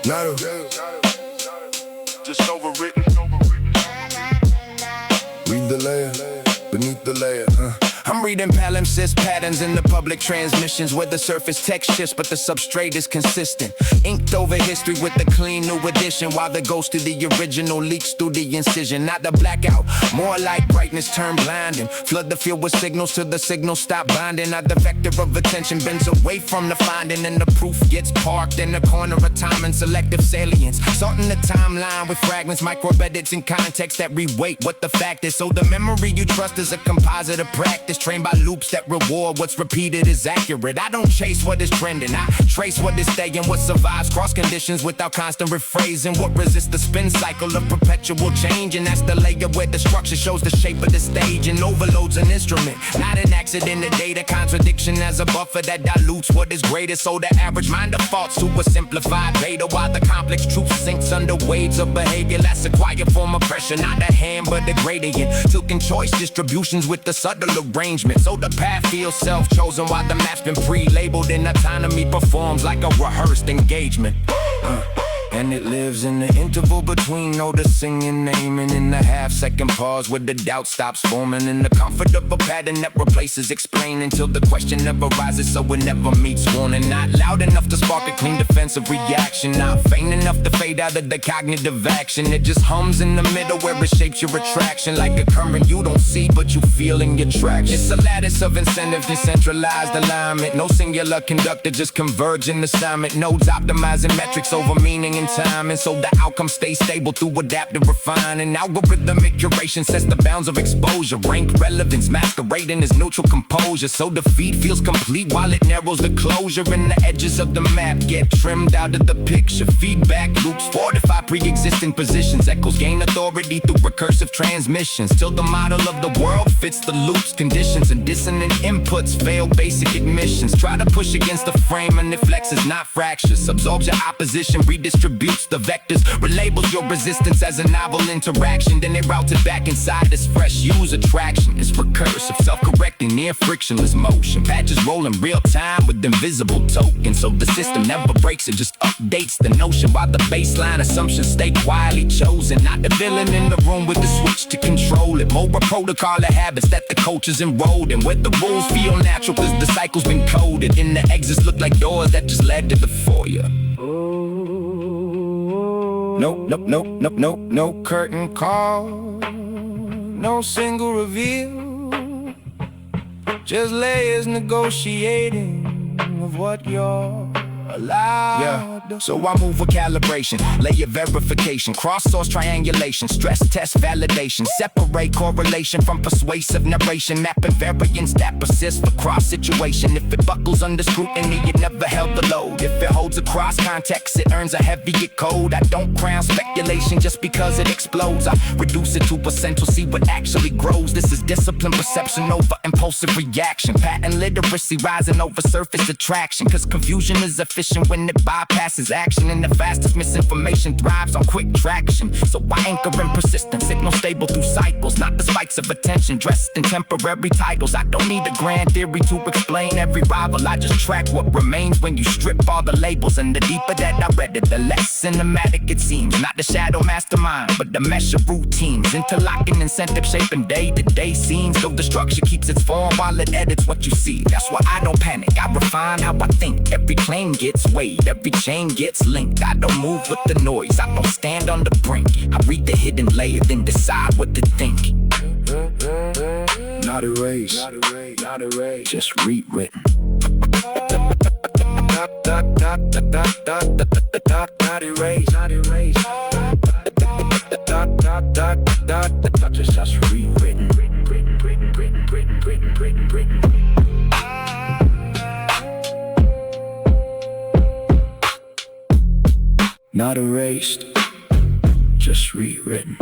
Not a just overwritten. read the layer, beneath the layer. I'm reading palimpsest patterns in the public transmissions where the surface text shifts but the substrate is consistent. Inked over history with the clean new edition while the ghost of the original leaks through the incision. Not the blackout, more like brightness turn blinding. Flood the field with signals till the signals stop binding. Not the vector of attention bends away from the finding and the proof gets parked in the corner of time and selective salience. Sorting the timeline with fragments, micro edits in context that reweight what the fact is. So the memory you trust is a composite of practice trained by loops that reward what's repeated is accurate. I don't chase what is trending, I trace what is staying, what survives cross conditions without constant rephrasing, what resists the spin cycle of perpetual change. And that's the layer where the structure shows the shape of the stage and overloads an instrument. Not an accident, a data contradiction as a buffer that dilutes what is greater. So the average mind defaults to a simplified beta while the complex truth sinks under waves of behavior. That's a quiet form of pressure, not the hand but the gradient. Tilting choice distributions with the subtle arrangement. So the path feels self-chosen while the map's been pre-labeled and autonomy performs like a rehearsed engagement. And it lives in the interval between noticing and naming, in the half-second pause where the doubt stops forming, in the comfort of a pattern that replaces explain until the question never rises, so it never meets warning. Not loud enough to spark a clean defensive reaction, not faint enough to fade out of the cognitive action. It just hums in the middle where it shapes your attraction, like a current you don't see but you feel in your traction. It's a lattice of incentives, decentralized alignment, no singular conductor, just converging assignment. Nodes optimizing metrics over meaning and time, and so the outcome stays stable through adaptive refining. Algorithmic curation sets the bounds of exposure, rank relevance masquerading as neutral composure. So the feed feels complete while it narrows the closure, and the edges of the map get trimmed out of the picture. Feedback loops fortify pre-existing positions, echoes gain authority through recursive transmissions till the model of the world fits the loops, conditions, and dissonant inputs fail basic admissions. Try to push against the frame and it flexes, not fractures. Absorbs your opposition, redistributes the vectors, relabels your resistance as a novel interaction, then it routes it back inside this fresh user traction. It's recursive, self-correcting, near frictionless motion. Patches roll in real time with invisible tokens, so the system never breaks, it just updates the notion while the baseline assumptions stay quietly chosen. Not the villain in the room with the switch to control it, more a protocol of habits that the coaches enrolled in, where the rules feel natural cause the cycle's been coded, and the exits look like doors that just led to the foyer. No curtain call, no single reveal, just layers negotiating of what you're allowed. So I move with calibration, layer verification, cross-source triangulation, stress test validation, separate correlation from persuasive narration, mapping variance that persists for cross-situation. If it buckles under scrutiny, it never held the load. If it holds across context, it earns a heavier code. I don't crown speculation just because it explodes. I reduce it to a central, see what actually grows. This is discipline, perception over impulsive reaction, pattern literacy rising over surface attraction, cause confusion is efficient when it bypasses action, and the fastest misinformation thrives on quick traction. So I anchor in persistence, signal stable through cycles, not the spikes of attention dressed in temporary titles. I don't need a grand theory to explain every rival, I just track what remains when you strip all the labels. And the deeper that I read it, the less cinematic it seems. Not the shadow mastermind, but the mesh of routines, interlocking incentive shaping day-to-day scenes. So the structure keeps its form while it edits what you see. That's why I don't panic, I refine how I think. Every claim gets weighed, every chain gets linked. I don't move with the noise, I don't stand on the brink. I read the hidden layer, then decide what to think. Not erased, not erased, just rewritten. Not erased, not erased. Just rewritten. Not erased, just rewritten.